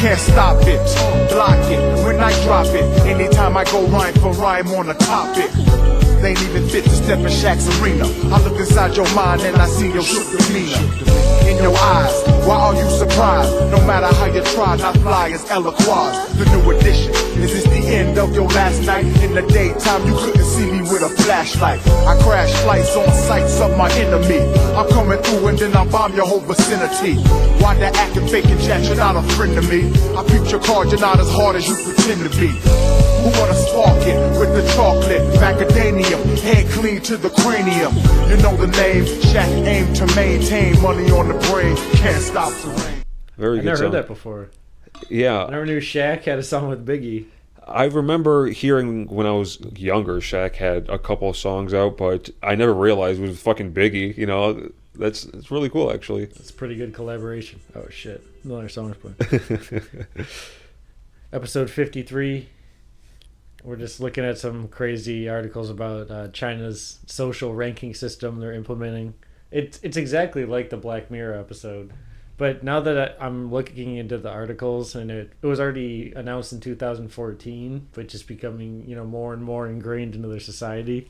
can't stop it, block it, when I drop it. Anytime I go rhyme for rhyme on a topic. They ain't even fit to step in Shaq's arena. I look inside your mind and I see your shook demeanor. In your eyes, why are you surprised? No matter how you try, not fly as Eloquaz. The new edition, is this the end of your last night? In the daytime, you couldn't see me with a flashlight. I crash flights on sights of my enemy. I'm coming through and then I bomb your whole vicinity. Why the acting, faking chat, you're not a friend to me. I peep your card, you're not as hard as you pretend to be. Who wanna spark it with the chocolate, macadamia, head clean to the cranium. You know the name, Shaq aim to maintain money on the brain, can't stop the rain. Very good. I never heard that before. Yeah. I never knew Shaq had a song with Biggie. I remember hearing when I was younger, Shaq had a couple of songs out, but I never realized it was fucking Biggie. You know, it's really cool, actually. It's a pretty good collaboration. Oh, shit. Another song playing. Episode 53. We're just looking at some crazy articles about China's social ranking system they're implementing. It's exactly like the Black Mirror episode. But now that I'm looking into the articles, and it was already announced in 2014, but just becoming, more and more ingrained into their society.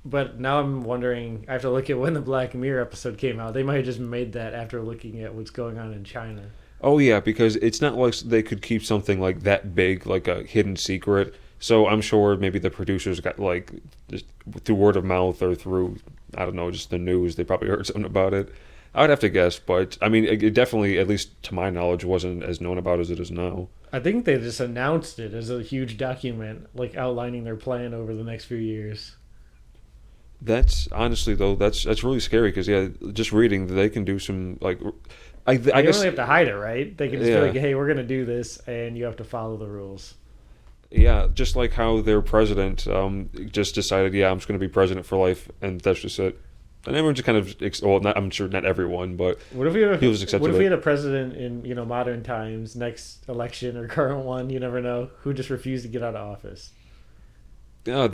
But now I'm wondering, I have to look at when the Black Mirror episode came out. They might have just made that after looking at what's going on in China. Oh, yeah, because it's not like they could keep something like that big, like a hidden secret. So I'm sure maybe the producers got, like, just through word of mouth or through, I don't know, just the news, they probably heard something about it. I would have to guess, but, I mean, it definitely, at least to my knowledge, wasn't as known about as it is now. I think they just announced it as a huge document, like, outlining their plan over the next few years. That's, honestly, though, that's really scary, because, yeah, just reading, they can do some, like... I guess, don't really have to hide it, right? They can just be like, hey, we're going to do this, and you have to follow the rules. Yeah, just like how their president just decided, I'm just going to be president for life, and that's just it. And everyone just kind of, I'm sure not everyone, but what if we had a president in modern times, next election or current one, you never know, who just refused to get out of office? Yeah,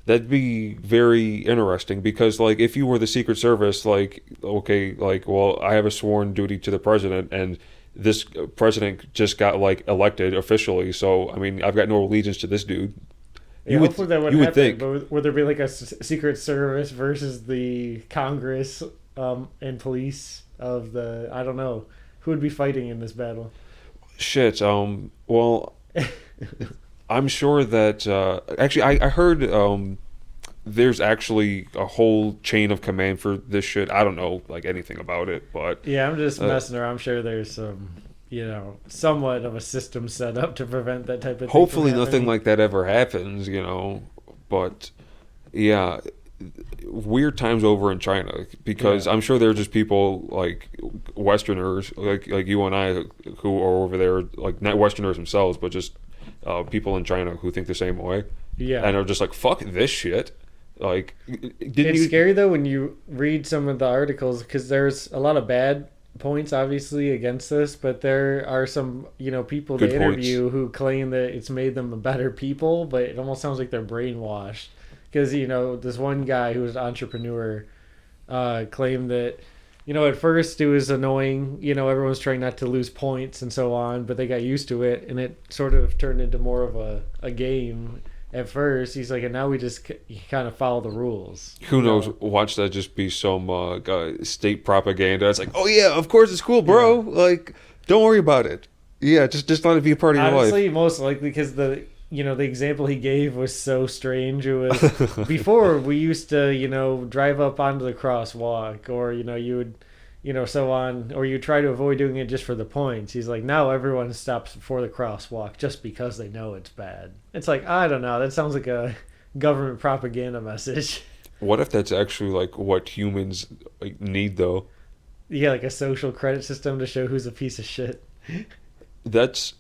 that'd be very interesting, because, like, if you were the Secret Service, like, okay, like, well, I have a sworn duty to the president, and this president just got, like, elected officially, so, I mean, I've got no allegiance to this dude. Hopefully that wouldn't happen, but would there be, like, a Secret Service versus the Congress and police of the, I don't know, who would be fighting in this battle? Shit, well, I'm sure that, actually, I heard there's actually a whole chain of command for this shit. I don't know, like, anything about it, but... Yeah, I'm just messing around. I'm sure there's some, somewhat of a system set up to prevent that type of thing. Hopefully nothing like that ever happens, but, yeah, weird times over in China, because I'm sure there are just people, like, Westerners, like you and I, who are over there, like, not Westerners themselves, but just people in China who think the same way. Yeah. And are just like, fuck this shit. Like, it's scary, though, when you read some of the articles, because there's a lot of bad points, obviously, against this, but there are some, people they interview who claim that it's made them a better people, but it almost sounds like they're brainwashed. Because, this one guy who was an entrepreneur claimed that, at first it was annoying, everyone was trying not to lose points and so on, but they got used to it, and it sort of turned into more of a game. At first, he's like, and now we just kind of follow the rules. Who knows? Watch that just be some state propaganda. It's like, oh yeah, of course it's cool, bro. Yeah. Like, don't worry about it. Yeah, just let it be a part of your life. Honestly, most likely, because the example he gave was so strange. It was before we used to, drive up onto the crosswalk, or you would. So on, or you try to avoid doing it just for the points. He's like, now everyone stops before the crosswalk just because they know it's bad. It's like, I don't know, that sounds like a government propaganda message. What if that's actually, like, what humans need, though? Yeah, like a social credit system to show who's a piece of shit. That's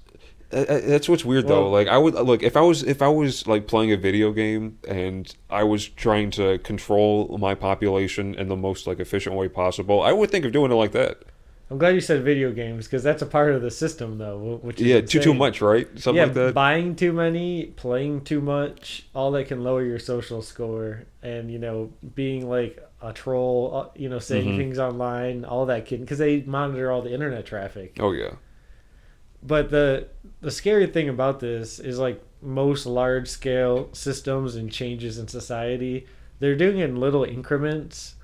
what's weird, though. Like, I would look if I was like playing a video game and I was trying to control my population in the most, like, efficient way possible, I would think of doing it like that. I'm glad you said video games, because that's a part of the system, though. Which is too much, right? Something like that. Buying too many, playing too much, all that can lower your social score, and being like a troll, saying things online, all that can, because they monitor all the internet traffic. Oh yeah. But the scary thing about this is like most large scale systems and changes in society, they're doing it in little increments,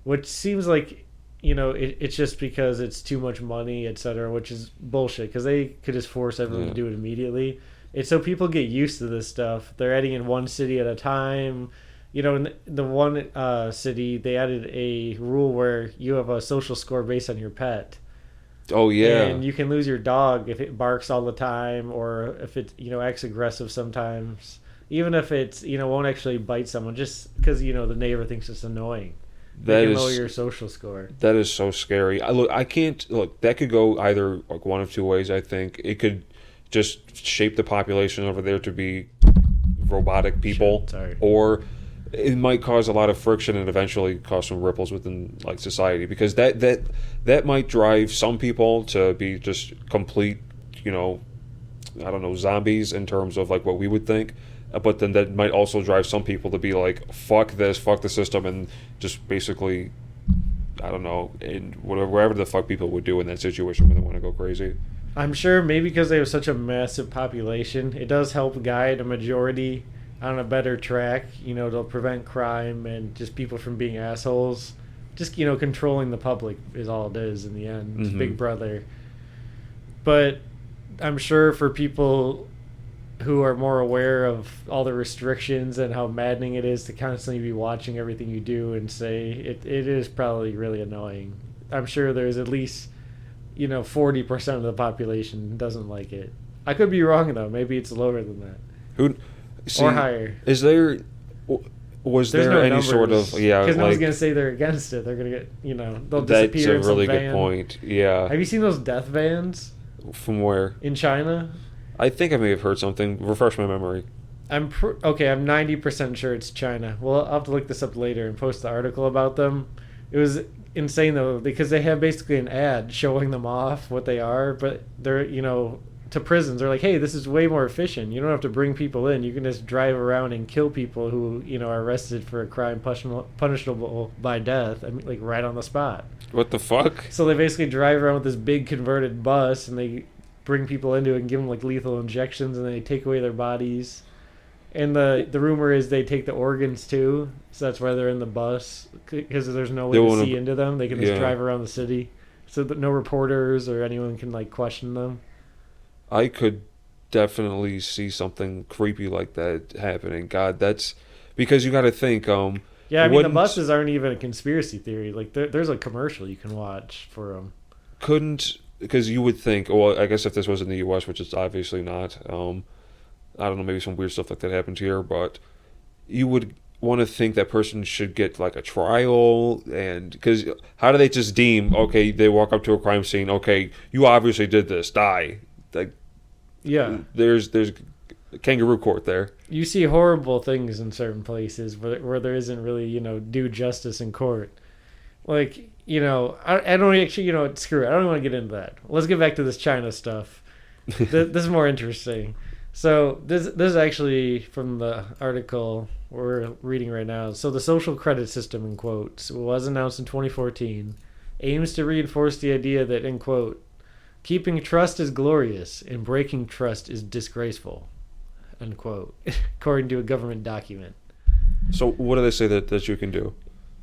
which seems like, it's just because it's too much money, etc., which is bullshit because they could just force everyone to do it immediately. It's so people get used to this stuff. They're adding in one city at a time. In the one city, they added a rule where you have a social score based on your pet. Oh yeah. And you can lose your dog if it barks all the time, or if it acts aggressive sometimes. Even if it's won't actually bite someone, just because the neighbor thinks it's annoying. They can lower your social score. That is so scary. I can't look. That could go either like one of two ways. I think it could just shape the population over there to be robotic people, or it might cause a lot of friction and eventually cause some ripples within like society, because that might drive some people to be just complete, I don't know, zombies in terms of like what we would think. But then that might also drive some people to be like, fuck this, fuck the system, and just basically, I don't know, in whatever the fuck people would do in that situation when they want to go crazy. I'm sure maybe because they have such a massive population, it does help guide a majority on a better track, to prevent crime and just people from being assholes. Just, controlling the public is all it is in the end. It's Big Brother. But I'm sure for people who are more aware of all the restrictions and how maddening it is to constantly be watching everything you do and say, it is probably really annoying. I'm sure there's at least, 40% of the population doesn't like it. I could be wrong, though. Maybe it's lower than that. Or higher. Was there no any numbers, sort of because no one's gonna say they're against it. They're gonna get they'll disappear. That's a really good point. Yeah. Have you seen those death vans? From where? In China. I think I may have heard something. Refresh my memory. I'm 90% sure it's China. Well, I'll have to look this up later and post the article about them. It was insane though, because they have basically an ad showing them off what they are, but they're to prisons. They're like, hey, this is way more efficient. You don't have to bring people in. You can just drive around and kill people who are arrested for a crime punishable by death. I mean, like right on the spot. What the fuck? So they basically drive around with this big converted bus and they bring people into it and give them like lethal injections, and they take away their bodies. And the rumor is they take the organs too, so that's why they're in the bus, because there's no way to see into them. They can just drive around the city, so that no reporters or anyone can like question them. I could definitely see something creepy like that happening. God, that's because you got to think. Yeah, I mean the buses aren't even a conspiracy theory. Like there's a commercial you can watch for them. Because you would think, well, I guess if this was in the U.S., which it's obviously not, I don't know, maybe some weird stuff like that happens here, but you would want to think that person should get like a trial, and because how do they just deem, okay, they walk up to a crime scene, okay, you obviously did this, die. Like, yeah, there's kangaroo court there. You see horrible things in certain places where there isn't really, due justice in court. Like, I don't actually, screw it. I don't want to get into that. Let's get back to this China stuff. This is more interesting. So this is actually from the article we're reading right now. So the social credit system, in quotes, was announced in 2014, aims to reinforce the idea that, in quote, keeping trust is glorious and breaking trust is disgraceful, unquote, according to a government document. So what do they say that you can do?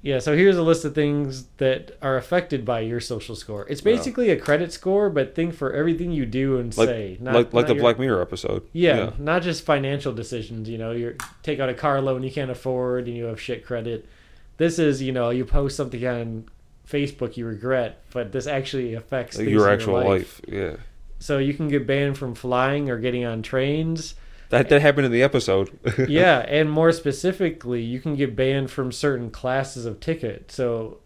Yeah, so here's a list of things that are affected by your social score. It's basically a credit score, but think for everything you do and say. Not the Black Mirror episode. Yeah, not just financial decisions. You take out a car loan you can't afford and you have shit credit. This is, you post something on Facebook you regret, but this actually affects things your in actual your life. Yeah. So you can get banned from flying or getting on trains. That happened in the episode. Yeah, and more specifically, you can get banned from certain classes of ticket. So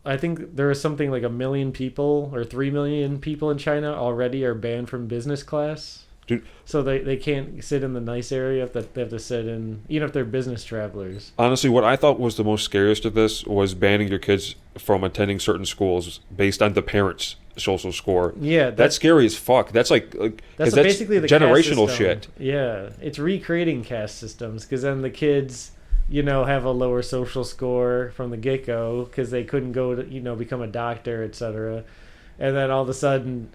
I think there is something like 1 million people or 3 million people in China already are banned from business class. Dude. So they can't sit in the nice area. They have to sit in, even if they're business travelers. Honestly, what I thought was the most scariest of this was banning your kids from attending certain schools based on the parents' social score. Yeah, that's scary as fuck. That's that's basically the generational caste shit. Yeah, it's recreating caste systems, because then the kids, have a lower social score from the get-go because they couldn't go to, become a doctor, etc. And then all of a sudden,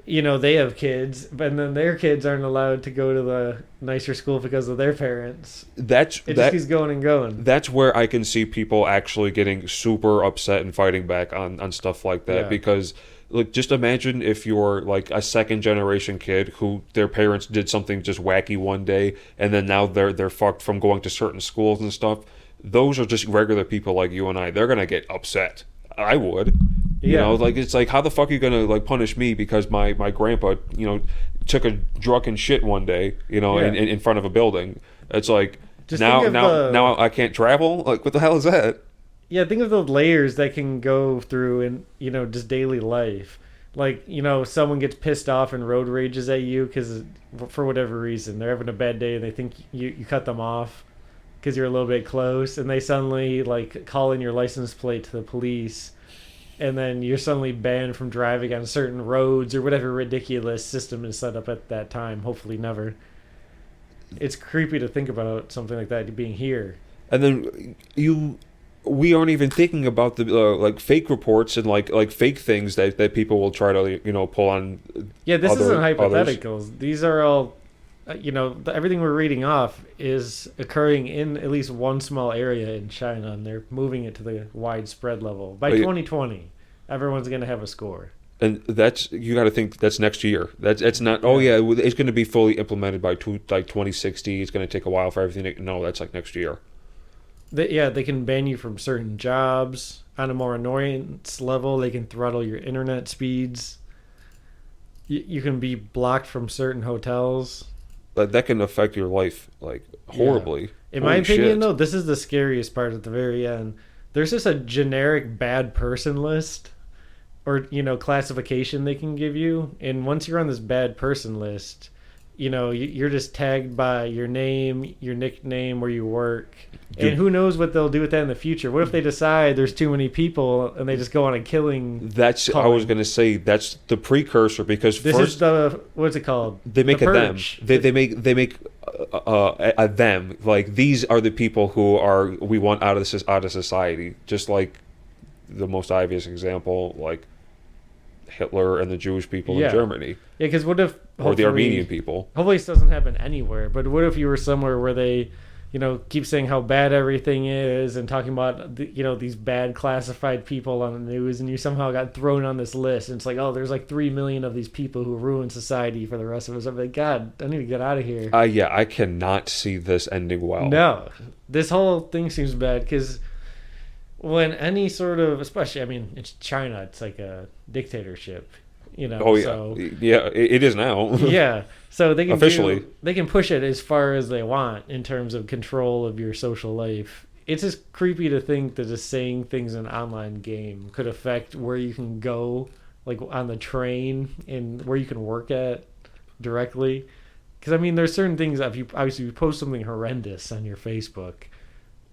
they have kids, but then their kids aren't allowed to go to the nicer school because of their parents. It just keeps going and going. That's where I can see people actually getting super upset and fighting back on stuff like that, because like, just imagine if you're like a second generation kid who their parents did something just wacky one day, and then now they're fucked from going to certain schools and stuff. Those are just regular people like you and I. They're gonna get upset. I would. You know, like, it's like, how the fuck are you gonna like punish me because my grandpa, took a drunken shit one day, in front of a building? It's like, just now I can't travel. Like, what the hell is that? Yeah, think of the layers that can go through in just daily life. Like, someone gets pissed off and road rages at you because for whatever reason they're having a bad day and they think you cut them off because you're a little bit close, and they suddenly like call in your license plate to the police, and then you're suddenly banned from driving on certain roads or whatever ridiculous system is set up at that time. Hopefully never. It's creepy to think about something like that being here. And then we aren't even thinking about the like fake reports and like fake things that people will try to pull on. Yeah, this isn't hypotheticals. Others. These are all, everything we're reading off is occurring in at least one small area in China, and they're moving it to the widespread level. By 2020, everyone's going to have a score. And you got to think that's next year. That's not. Oh yeah, it's going to be fully implemented by 2060. It's going to take a while for everything. No, that's like next year. They can ban you from certain jobs on a more annoyance level. They can throttle your internet speeds. You can be blocked from certain hotels. That can affect your life like horribly. In my opinion, though, this is the scariest part at the very end. There's just a generic bad person list, or classification they can give you, and once you're on this bad person list, you're just tagged by your name, your nickname, where you work. And who knows what they'll do with that in the future? What if they decide there's too many people and they just go on a killing? I was going to say that's the precursor, because this is the, what's it called? They make the a them. They make a them. Like, these are the people who we want out of society. Just like the most obvious example, like Hitler and the Jewish people in Germany. Yeah, because what if... Or the Armenian people. Hopefully this doesn't happen anywhere, but what if you were somewhere where they, keep saying how bad everything is and talking about, these bad classified people on the news, and you somehow got thrown on this list, and it's like, oh, there's like 3 million of these people who ruin society for the rest of us. I'm like, God, I need to get out of here. Yeah, I cannot see this ending well. No. This whole thing seems bad, because... when any sort of, especially, it's China, it's like a dictatorship, Oh yeah, so, yeah, it is now. Yeah, so they can officially they can push it as far as they want in terms of control of your social life. It's just creepy to think that just saying things in an online game could affect where you can go, like on the train, and where you can work at directly. Because there's certain things that if you post something horrendous on your Facebook,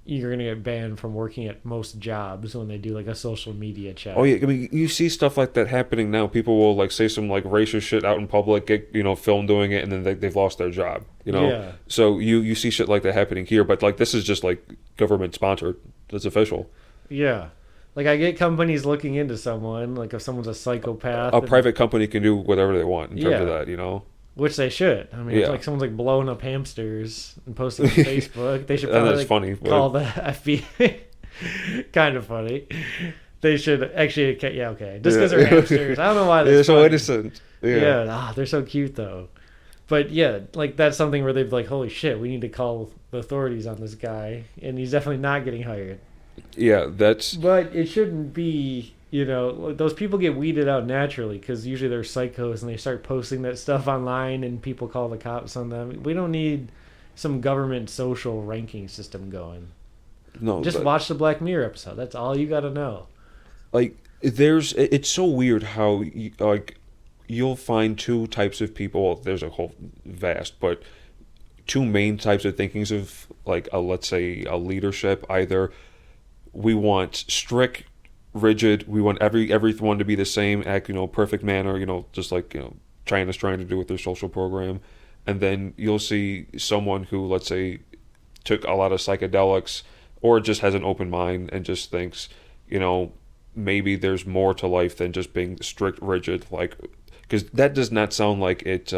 you're going to get banned from working at most jobs when they do like a social media check. Oh yeah, you see stuff like that happening now. People will like say some like racist shit out in public, get filmed doing it, and then they've lost their job. Yeah. So you see shit like that happening here, but like this is just like government sponsored. It's official. Yeah. Like, I get companies looking into someone, like if someone's a psychopath. A private company can do whatever they want in terms of that, Which they should. If like someone's like blowing up hamsters and posting on Facebook, they should probably funny, call the FBI. Kind of funny. They should actually, okay. Just because they're hamsters. I don't know why they're so funny. Innocent. Yeah, they're so cute though. But yeah, like that's something where they've like, holy shit, we need to call the authorities on this guy, and he's definitely not getting hired. Yeah, that's... But it shouldn't be... those people get weeded out naturally because usually they're psychos and they start posting that stuff online and people call the cops on them. We don't need some government social ranking system going. No, just watch the Black Mirror episode. That's all you got to know. Like, it's so weird how you'll find two types of people. There's a whole vast, but two main types of thinkings of like let's say a leadership. Either we want strict, rigid, we want everyone to be the same, act perfect manner, just like China's trying to do with their social program. And then you'll see someone who, let's say, took a lot of psychedelics or just has an open mind and just thinks maybe there's more to life than just being strict, rigid, like, because that does not sound like it.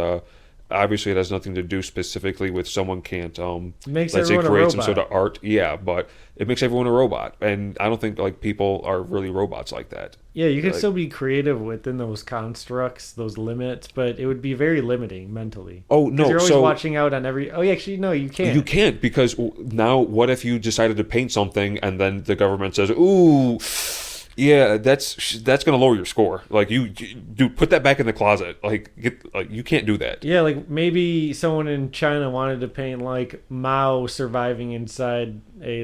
Obviously, it has nothing to do specifically with someone can't, Makes let's say, everyone a create some robot. sort of art. Yeah, but it makes everyone a robot, and I don't think like people are really robots like that. Yeah, you could Like- still be creative within those constructs, those limits, but it would be very limiting mentally. Oh 'Cause no! you're always So watching out on every. Oh, yeah, actually, no, you can't. you can't because now what if you decided to paint something and then the government says, "Ooh, yeah, that's gonna lower your score." Like dude, put that back in the closet. Like you can't do that. Yeah, like maybe someone in China wanted to paint like Mao surviving inside a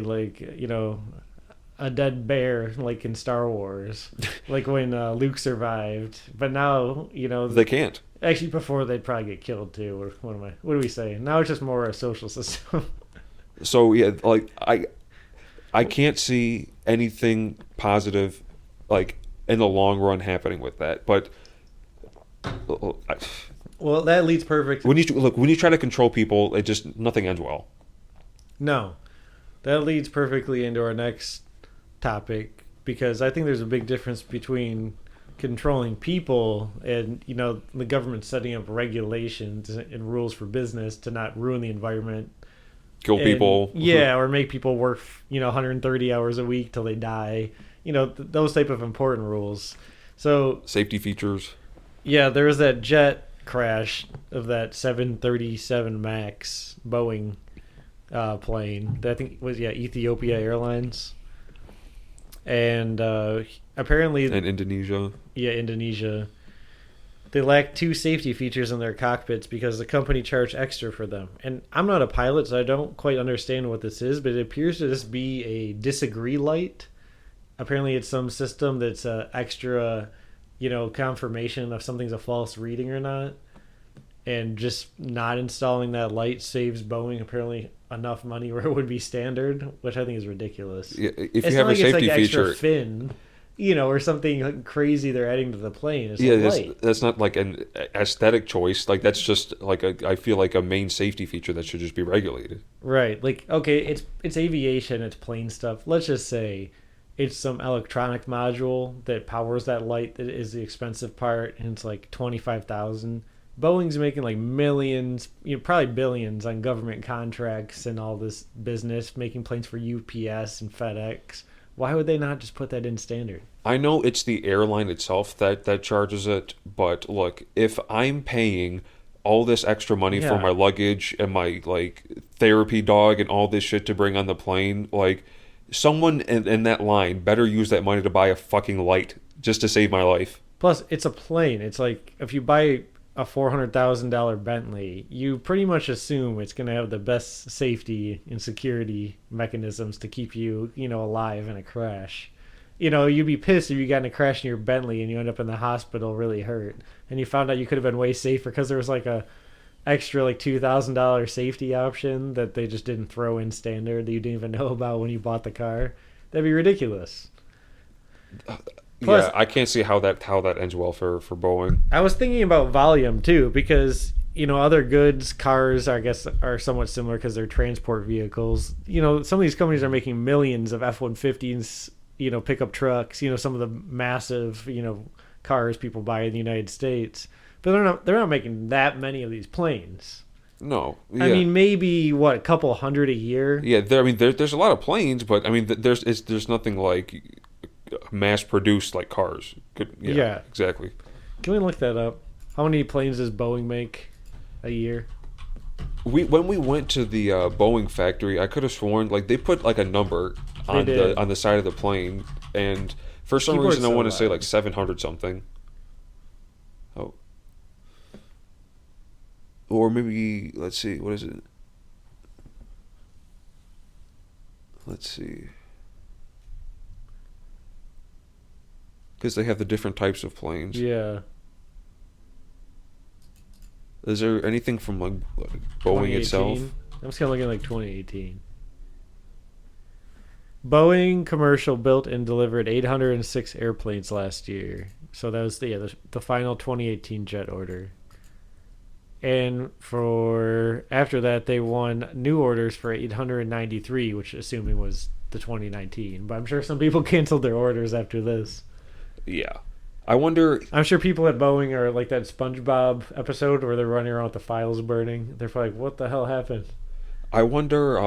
a dead bear, like in Star Wars, like when Luke survived. But now They can't. actually before they'd probably get killed too. Or what do we say? Now it's just more a social system. So yeah, like I can't see anything positive, like in the long run, happening with that. But Well, that leads perfect. when you try to control people, it just nothing ends well. No, that leads perfectly into our next topic because I think there's a big difference between controlling people and the government setting up regulations and rules for business to not ruin the environment, Kill and, people. yeah, or make people work 130 hours a week till they die. Those type of important rules. So Safety features. yeah, there was that jet crash of that 737 Max Boeing plane that I think was Ethiopia Airlines, and apparently In Indonesia. Indonesia, they lacked two safety features in their cockpits because the company charged extra for them. And I'm not a pilot, so I don't quite understand what this is, but it appears to just be a disagree light. Apparently it's some system that's extra confirmation if something's a false reading or not, and just not installing that light saves Boeing apparently enough money where it would be standard, which I think is ridiculous. Yeah, if It's you have not a like it's safety like feature, extra fin, or something crazy they're adding to the plane. It's yeah, a light. that's not like an aesthetic choice. Like that's just like I feel like a main safety feature that should just be regulated. Right. Like, okay, it's aviation, it's plane stuff. Let's just say it's some electronic module that powers that light that is the expensive part, and it's like 25,000. Boeing's making like millions, probably billions on government contracts and all this business, making planes for UPS and FedEx. Why would they not just put that in standard? I know it's the airline itself that charges it, but look, if I'm paying all this extra money for Yeah. my luggage and my like therapy dog and all this shit to bring on the plane, like someone in that line better use that money to buy a fucking light just to save my life. Plus, it's a plane. It's like if you buy a $400,000 Bentley, you pretty much assume it's going to have the best safety and security mechanisms to keep you, alive in a crash. You'd be pissed if you got in a crash in your Bentley and you end up in the hospital really hurt, and you found out you could have been way safer because there was like a extra like $2,000 safety option that they just didn't throw in standard that you didn't even know about when you bought the car. That'd be ridiculous. Plus- Yeah, I can't see how that ends well for Boeing. I was thinking about volume too because other goods, cars, I guess, are somewhat similar because they're transport vehicles. Some of these companies are making millions of F-150s, pickup trucks, some of the massive, cars people buy in the United States. But they're not making that many of these planes. No, yeah. I mean, maybe a couple hundred a year. Yeah, there's a lot of planes, but I mean, there's nothing like mass-produced like cars. Yeah. Exactly. Can we look that up? How many planes does Boeing make a year? When we went to the Boeing factory, I could have sworn like they put like a number on did. the side of the plane, and for some Keyboard's reason I so want to say loud. like 700 something. Oh. Or maybe let's see, what is it? Let's see. Because they have the different types of planes. Yeah. Is there anything from like Boeing itself? 2018? I'm just gonna look at like 2018. Boeing commercial built and delivered 806 airplanes last year. So that was the final 2018 jet order. And for after that, they won new orders for 893, which assuming was the 2019. But I'm sure some people canceled their orders after this. Yeah. I wonder. I'm sure people at Boeing are like that SpongeBob episode where they're running around with the files burning. They're probably like, what the hell happened? I wonder,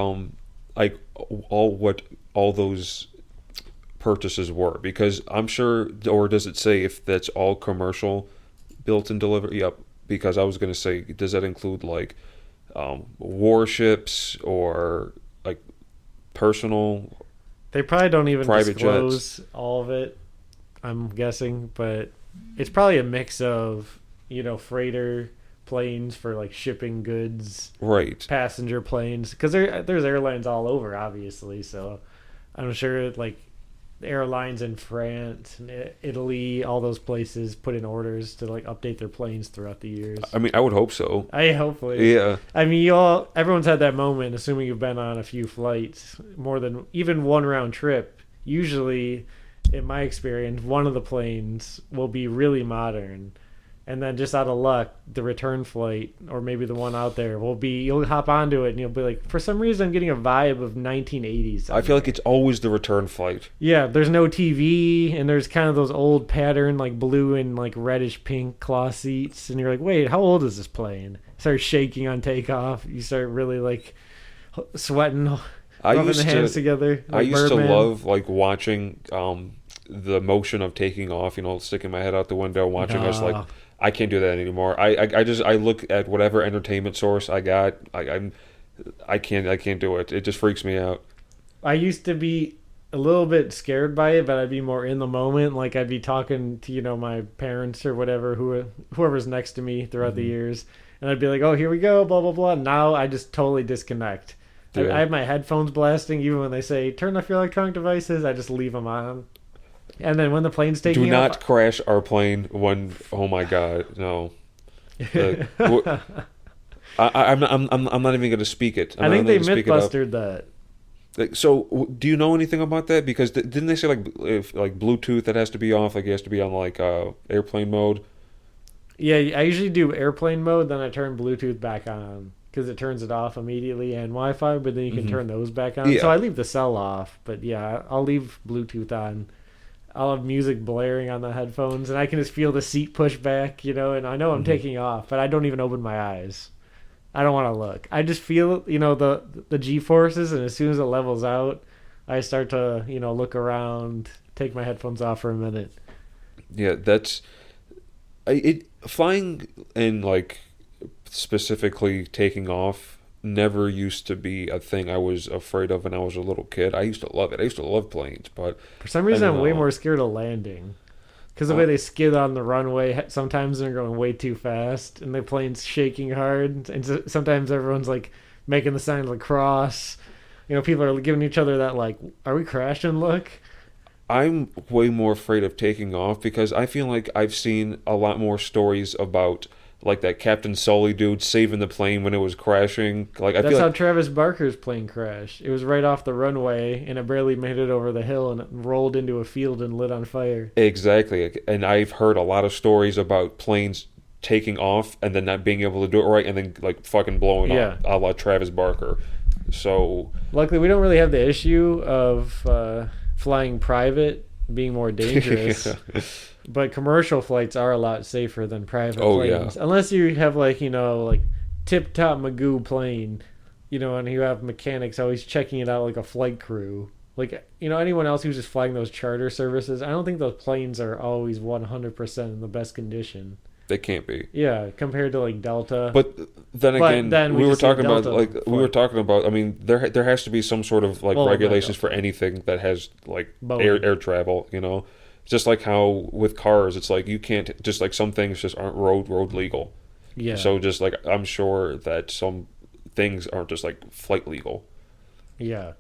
like what all those purchases were, because I'm sure, or does it say if that's all commercial, built and delivered? Yep. Because I was gonna say, does that include like warships or like personal? They probably don't even Private disclose jets. all of it, I'm guessing, but it's probably a mix of, freighter planes for like shipping goods, Right. passenger planes, because there's airlines all over, obviously. So I'm sure like airlines in France and Italy, all those places put in orders to like update their planes throughout the years. I mean, I would hope so. Hopefully. Yeah. I mean, everyone's had that moment, assuming you've been on a few flights, more than even one round trip. Usually, in my experience, one of the planes will be really modern. And then just out of luck, the return flight, or maybe the one out there, you'll hop onto it and you'll be like, for some reason, I'm getting a vibe of 1980s. I feel like it's always the return flight. Yeah, there's no TV, and there's kind of those old pattern, like blue and like reddish pink cloth seats. And you're like, wait, how old is this plane? Start shaking on takeoff. You start really like sweating, rubbing the hands together. I Like used to Birdman. love like watching the motion of taking off, sticking my head out the window, watching us like. Ah. I can't do that anymore. I look at whatever entertainment source I got. I can't do it. It just freaks me out. I used to be a little bit scared by it, but I'd be more in the moment. Like I'd be talking to my parents or whatever, whoever's next to me throughout the years, and I'd be like, "Oh, here we go," blah blah blah. Now I just totally disconnect. Yeah. I have my headphones blasting, even when they say turn off your electronic devices. I just leave them on. And then when the plane's taking Do not off, crash our plane when. Oh my God, no. I'm not even going to speak it. I think they mythbustered that. So, do you know anything about that? Because didn't they say like Bluetooth that has to be off? Like it has to be on like airplane mode. Yeah, I usually do airplane mode, then I turn Bluetooth back on because it turns it off immediately, and Wi-Fi, but then you can turn those back on. Yeah. So I leave the cell off, but yeah, I'll leave Bluetooth on. I'll have music blaring on the headphones, and I can just feel the seat push back, and I know I'm taking off, but I don't even open my eyes. I don't want to look. I just feel, the G-forces, and as soon as it levels out, I start to, look around, take my headphones off for a minute. Yeah, flying and like specifically taking off never used to be a thing I was afraid of when I was a little kid. I used to love it. I used to love planes, but for some reason I'm way more scared of landing. Because the way they skid on the runway, sometimes they're going way too fast, and the plane's shaking hard, and sometimes everyone's like making the sign of the cross. People are giving each other that like, are we crashing look? I'm way more afraid of taking off because I feel like I've seen a lot more stories about like that Captain Sully dude saving the plane when it was crashing. Like That's how Travis Barker's plane crashed. It was right off the runway, and it barely made it over the hill, and it rolled into a field and lit on fire. Exactly. And I've heard a lot of stories about planes taking off and then not being able to do it right and then like fucking blowing up, a la Travis Barker. So luckily we don't really have the issue of flying private being more dangerous. But commercial flights are a lot safer than private planes. Yeah. Unless you have like tip-top Magoo plane, and you have mechanics always checking it out like a flight crew. Like, anyone else who's just flying those charter services, I don't think those planes are always 100% in the best condition. They can't be. Yeah, compared to like Delta. But then again, we were talking about I mean, there has to be some sort of like regulations for anything that has like air travel, Just like how with cars, it's like you can't, just like some things just aren't road legal. Yeah. So just like I'm sure that some things aren't just like flight legal. Yeah.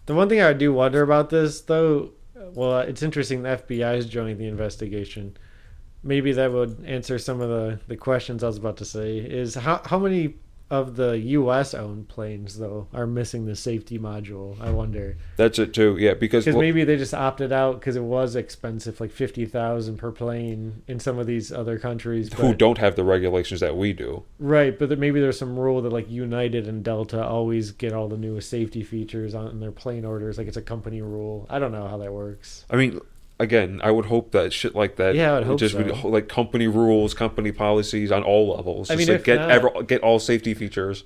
The one thing I do wonder about this, though, well, it's interesting the FBI is joining the investigation. Maybe that would answer some of the questions I was about to say, is how many of the U.S.-owned planes, though, are missing the safety module, I wonder. That's it, too, yeah, because maybe they just opted out because it was expensive, like $50,000 per plane in some of these other countries. Who don't have the regulations that we do. Right, but maybe there's some rule that, like, United and Delta always get all the newest safety features on their plane orders, like it's a company rule. I don't know how that works. I mean, again, I would hope that shit like that. Yeah, I would hope just so. be like company rules, company policies on all levels. I Just mean, like if get all safety features.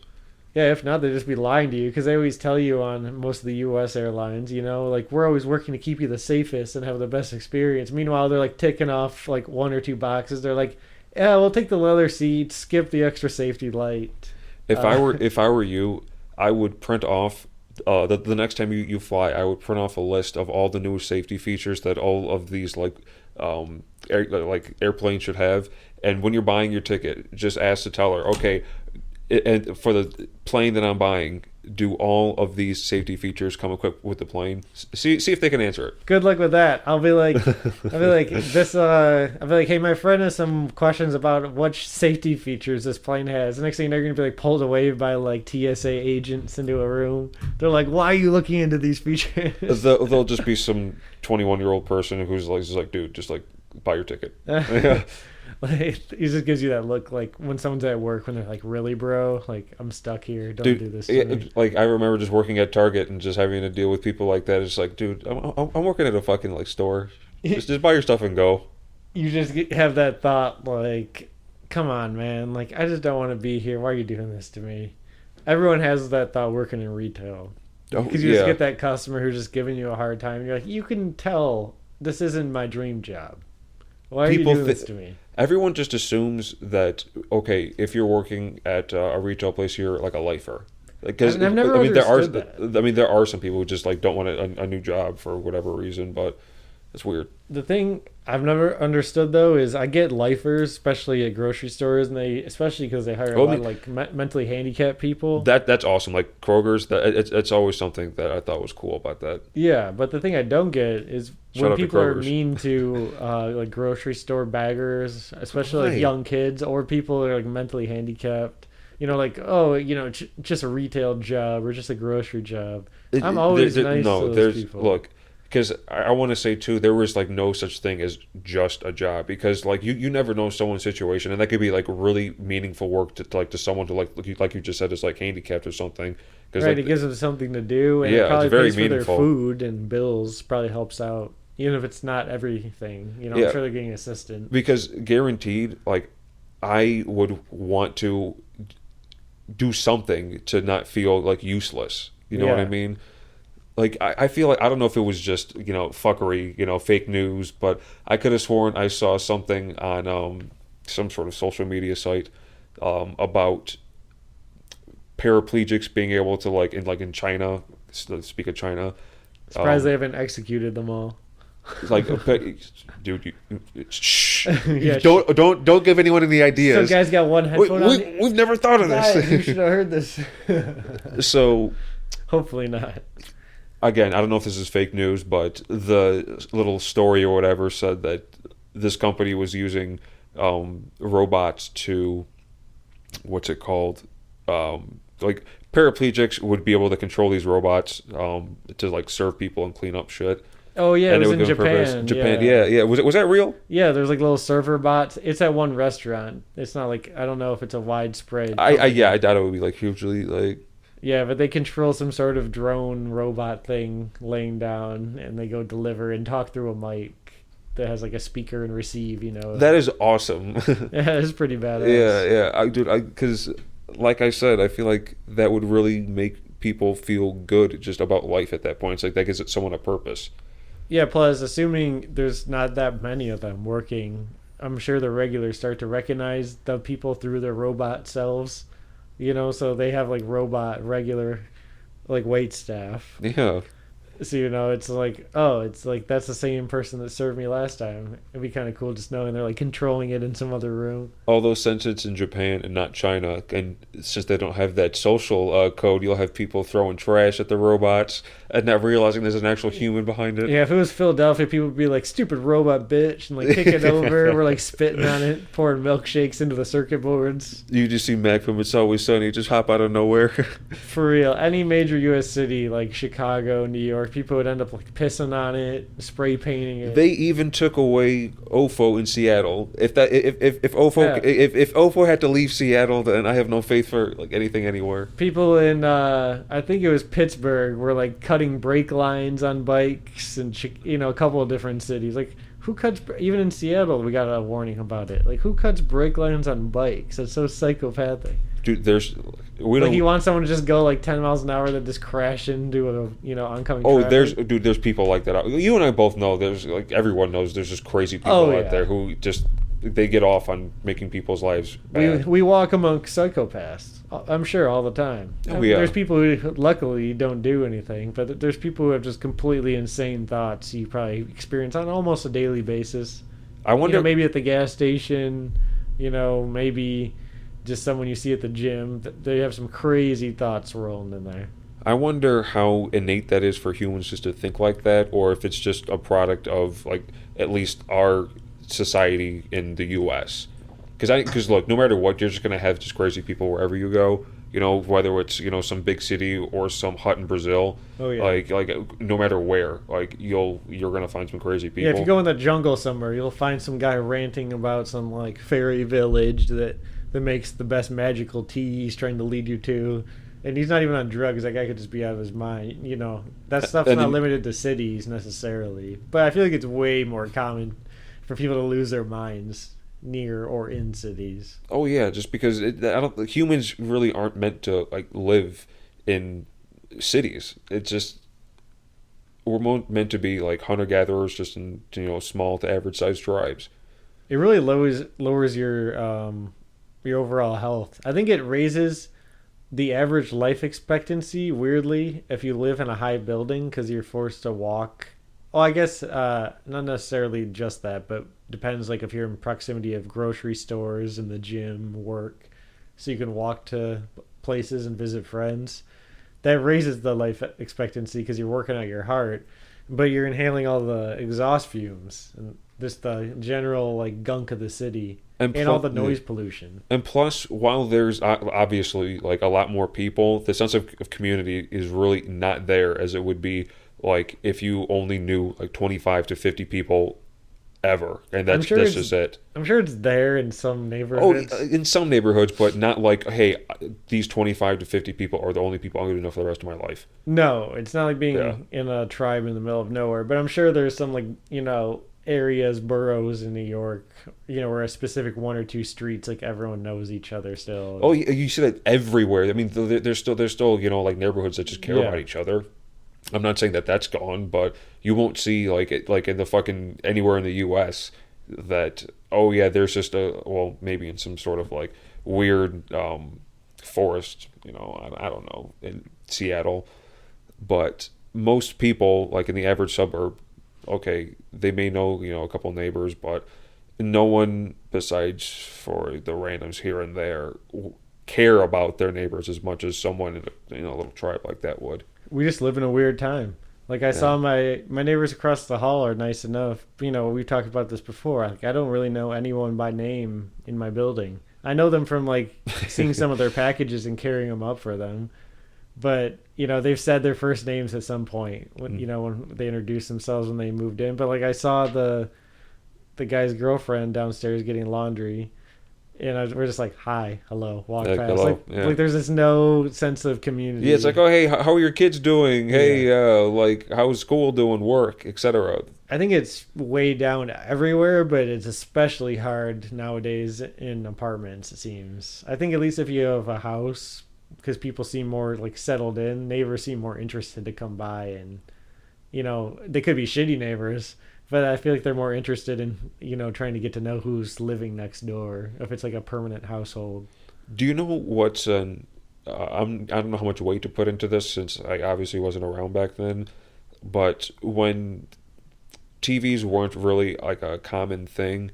Yeah, if not, they'd just be lying to you because they always tell you on most of the U.S. airlines, like we're always working to keep you the safest and have the best experience. Meanwhile, they're like ticking off like one or two boxes. They're like, yeah, we'll take the leather seat, skip the extra safety light. If I were you, I would print off the next time you fly. I would print off a list of all the new safety features that all of these airplanes should have. And when you're buying your ticket, just ask the teller, okay, and for the plane that I'm buying, do all of these safety features come equipped with the plane? See if they can answer it. Good luck with that. I'll be like, hey, my friend has some questions about which safety features this plane has. The next thing they're gonna be like pulled away by like TSA agents into a room. They're like, why are you looking into these features? They'll just be some 21-year-old person who's like, dude, just like buy your ticket. Like, he just gives you that look like when someone's at work when they're like, really, bro? Like, I'm stuck here. Don't do this to me. Like, I remember just working at Target and just having to deal with people like that. It's like, dude, I'm working at a fucking like store. Just buy your stuff and go. You just have that thought like, come on, man. Like, I just don't want to be here. Why are you doing this to me? Everyone has that thought working in retail. Because you just get that customer who's just giving you a hard time. You're like, you can tell this isn't my dream job. Why are you doing this to me? Everyone just assumes that, okay, if you're working at a retail place, you're like a lifer. Because I've never understood that. There are some people who just like don't want a new job for whatever reason, but it's weird. The thing I've never understood though is I get lifers, especially at grocery stores, and especially because they hire a lot of like mentally handicapped people. That's awesome. Like Kroger's, it's always something that I thought was cool about that. Yeah, but the thing I don't get is when people are mean to like grocery store baggers, especially like young kids or people that are like mentally handicapped. Like, oh, just a retail job or just a grocery job. I'm always nice to those people. Look, because I want to say too, there was like no such thing as just a job, because like you never know someone's situation, and that could be like really meaningful work to someone who like you just said is like handicapped or something. Right, like, it gives them something to do, and yeah, it probably it's very pays for meaningful. their food and bills. Probably helps out, even if it's not everything. I'm sure they're getting assistance. Because guaranteed, like I would want to do something to not feel like useless. You know what I mean? Like, I feel like, I don't know if it was just, fuckery, fake news, but I could have sworn I saw something on some sort of social media site about paraplegics being able to, in China, speak of China. Surprised they haven't executed them all. Like, dude, shh. Yeah, don't give anyone any ideas. So guys got one headphone on. We've never thought of this. Guys, you should have heard this. So, hopefully not. Again, I don't know if this is fake news, but the little story or whatever said that this company was using robots to, what's it called? Like paraplegics would be able to control these robots to like serve people and clean up shit. Oh yeah, it was in Japan. Japan, yeah. Was that real? Yeah, there's like little server bots. It's at one restaurant. It's not like, I don't know if it's a widespread. I doubt it would be like hugely like. Yeah, but they control some sort of drone robot thing laying down, and they go deliver and talk through a mic that has like a speaker and receive. That is awesome. Yeah, it's pretty badass. Yeah. Because like I said, I feel like that would really make people feel good just about life at that point. It's like that gives someone a purpose. Yeah, plus assuming there's not that many of them working, I'm sure the regulars start to recognize the people through their robot selves. So they have like regular like waitstaff. Yeah. So it's like, oh, it's like that's the same person that served me last time. It'd be kind of cool just knowing they're like controlling it in some other room. Although since it's in Japan and not China, and since they don't have that social code, you'll have people throwing trash at the robots and not realizing there's an actual human behind it. Yeah, if it was Philadelphia, people would be like, stupid robot bitch, and like kick it over. We're like spitting on it, pouring milkshakes into the circuit boards. You just see Mac from It's Always Sunny just hop out of nowhere. For real. Any major U.S. city like Chicago, New York, people would end up like pissing on it, spray painting it. They even took away OFO in Seattle. If OFO had to leave Seattle, then I have no faith for like anything anywhere. People in I think it was Pittsburgh were like cutting cutting brake lines on bikes and a couple of different cities. Like, who cuts? Even in Seattle, we got a warning about it. Like, who cuts brake lines on bikes? That's so psychopathic. Dude, you want someone to just go like 10 miles an hour, then just crash into a oncoming. Oh, traffic? there's people like that. You and I both know. There's like everyone knows. There's just crazy people out there who just they get off on making people's lives bad. We walk among psychopaths. I'm sure all the time. There's people who luckily don't do anything, but there's people who have just completely insane thoughts you probably experience on almost a daily basis. I wonder, maybe at the gas station, maybe just someone you see at the gym. They have some crazy thoughts rolling in there. I wonder how innate that is for humans just to think like that, or if it's just a product of like at least our society in the U.S. Because look, no matter what, you're just gonna have just crazy people wherever you go. Whether it's some big city or some hut in Brazil. Oh yeah. Like no matter where, like you're gonna find some crazy people. Yeah, if you go in the jungle somewhere, you'll find some guy ranting about some like fairy village that makes the best magical tea he's trying to lead you to. And he's not even on drugs. That guy could just be out of his mind. That stuff's not limited to cities necessarily. But I feel like it's way more common for people to lose their minds near or in cities. Oh yeah, just because humans really aren't meant to like live in cities. It's just we're meant to be like hunter gatherers, just in small to average sized tribes. It really lowers your overall health. I think it raises the average life expectancy weirdly if you live in a high building because you're forced to walk. Well, I guess not necessarily just that, but depends. Like if you're in proximity of grocery stores and the gym, work, so you can walk to places and visit friends. That raises the life expectancy because you're working out your heart, but you're inhaling all the exhaust fumes and just the general like gunk of the city and all the noise pollution. And plus, while there's obviously like a lot more people, the sense of community is really not there as it would be like if you only knew like 25 to 50 people ever, and that's just it. I'm sure it's there in some neighborhoods. Oh, in some neighborhoods, but not like, hey, these 25 to 50 people are the only people I'm going to know for the rest of my life. No, it's not like being in a tribe in the middle of nowhere, but I'm sure there's some like, areas, boroughs in New York, where a specific one or two streets, like everyone knows each other still. Oh, you see that everywhere. I mean, there's still like neighborhoods that just care about each other. I'm not saying that that's gone, but you won't see like in the fucking anywhere in the U.S. that there's just maybe in some sort of like weird forest, I don't know, in Seattle, but most people like in the average suburb, they may know a couple neighbors, but no one besides for the randoms here and there care about their neighbors as much as someone in a little tribe like that would. We just live in a weird time. Like I saw my neighbors across the hall are nice enough. We've talked about this before. Like I don't really know anyone by name in my building. I know them from like seeing some of their packages and carrying them up for them. But, they've said their first names at some point when when they introduced themselves when they moved in. But like I saw the guy's girlfriend downstairs getting laundry. And we're just like, hi, hello, walk past. Hello. Like there's this no sense of community. Yeah, it's like, oh, hey, how are your kids doing? Hey, like, how's school doing, work, etc. I think it's way down everywhere, but it's especially hard nowadays in apartments, it seems. I think at least if you have a house, because people seem more like settled in, neighbors seem more interested to come by. And, they could be shitty neighbors, but I feel like they're more interested in, trying to get to know who's living next door, if it's like a permanent household. Do you know what's I don't know how much weight to put into this since I obviously wasn't around back then, but when TVs weren't really like a common thing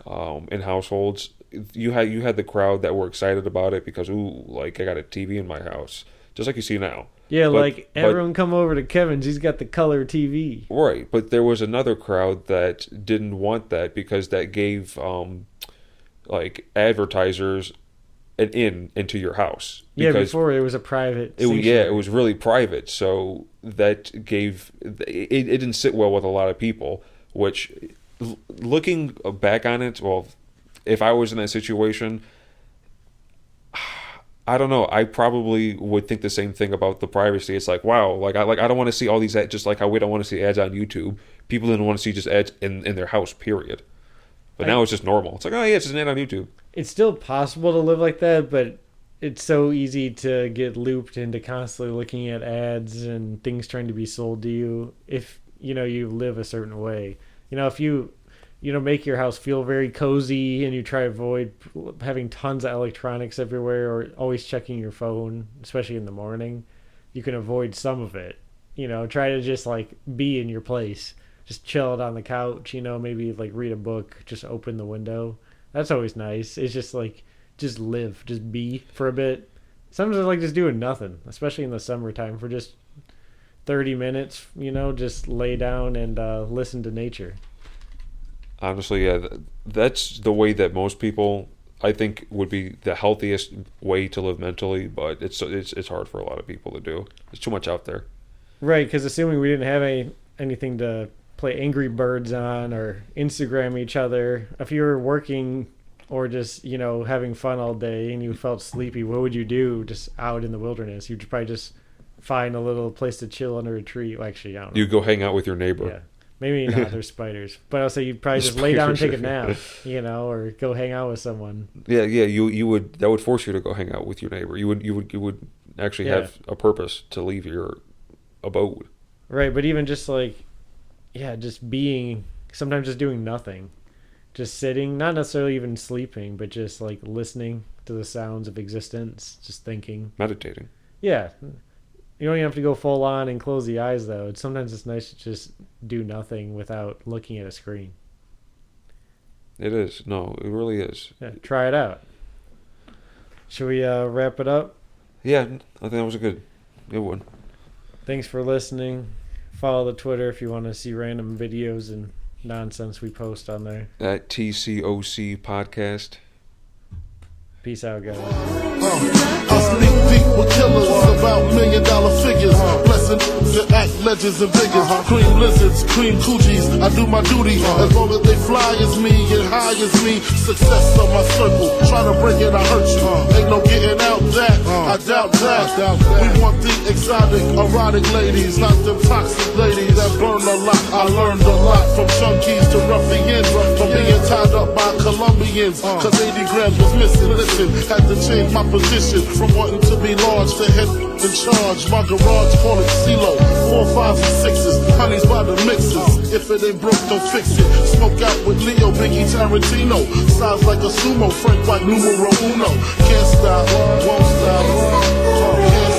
in households, you had the crowd that were excited about it because, ooh, like I got a TV in my house, just like you see now. Yeah, everyone come over to Kevin's. He's got the color TV. Right, but there was another crowd that didn't want that because that gave like advertisers an into your house. Yeah, before it was a private. It was really private, so that gave it didn't sit well with a lot of people. Which, looking back on it, well, if I was in that situation, I don't know. I probably would think the same thing about the privacy. It's like, wow, like I don't want to see all these ads, just like how we don't want to see ads on YouTube. People didn't want to see just ads in their house, period. But now it's just normal. It's like, oh yeah, it's just an ad on YouTube. It's still possible to live like that, but it's so easy to get looped into constantly looking at ads and things trying to be sold to you if, you live a certain way. If you make your house feel very cozy and you try to avoid having tons of electronics everywhere or always checking your phone, especially in the morning, you can avoid some of it. Try to just like be in your place. Just chill it on the couch, maybe like read a book, just open the window. That's always nice. It's just like, just live, just be for a bit. Sometimes I like just doing nothing, especially in the summertime for just 30 minutes, just lay down and listen to nature. Honestly, yeah, that's the way that most people, I think, would be the healthiest way to live mentally, but it's hard for a lot of people to do. There's too much out there. Right, because assuming we didn't have anything to play Angry Birds on or Instagram each other, if you were working or just, having fun all day and you felt sleepy, what would you do just out in the wilderness? You'd probably just find a little place to chill under a tree. Well, actually, I don't know. You go hang out with your neighbor. Yeah. Maybe not, there's spiders. But I'll say you'd probably just lay down and take a nap, or go hang out with someone. Yeah, you would, that would force you to go hang out with your neighbor. You would actually have a purpose to leave your abode. Right, but even just like, just being, sometimes just doing nothing. Just sitting, not necessarily even sleeping, but just like listening to the sounds of existence, just thinking. Meditating. Yeah. You don't even have to go full on and close the eyes, though. Sometimes it's nice to just do nothing without looking at a screen. It is. No, it really is. Yeah, try it out. Should we wrap it up? Yeah, I think that was a good one. Thanks for listening. Follow the Twitter if you want to see random videos and nonsense we post on there. At TCOC Podcast. Peace out, guys. I sneak deep with killers about $1 million figures. Blessing to act legends and figures. Cream lizards, cream coochies. I do my duty as long as they fly as me and high as me. Success on my circle. Try to bring it, I hurt you. Ain't no getting out that. I doubt that. We want the exotic, erotic ladies, not them toxic ladies that burn a lot. I learned a lot from junkies to ruffians, from being tied up by Colombians. Cause 80 grams was missing. Listen, had to change my position from wanting to be large to head in charge. My garage call it CeeLo. 4, 5, and 6s. Honey's by the mixes. If it ain't broke, don't fix it. Smoke out with Leo, Biggie, Tarantino. Size like a sumo. Frank White, numero uno. Can't stop, won't stop. Can't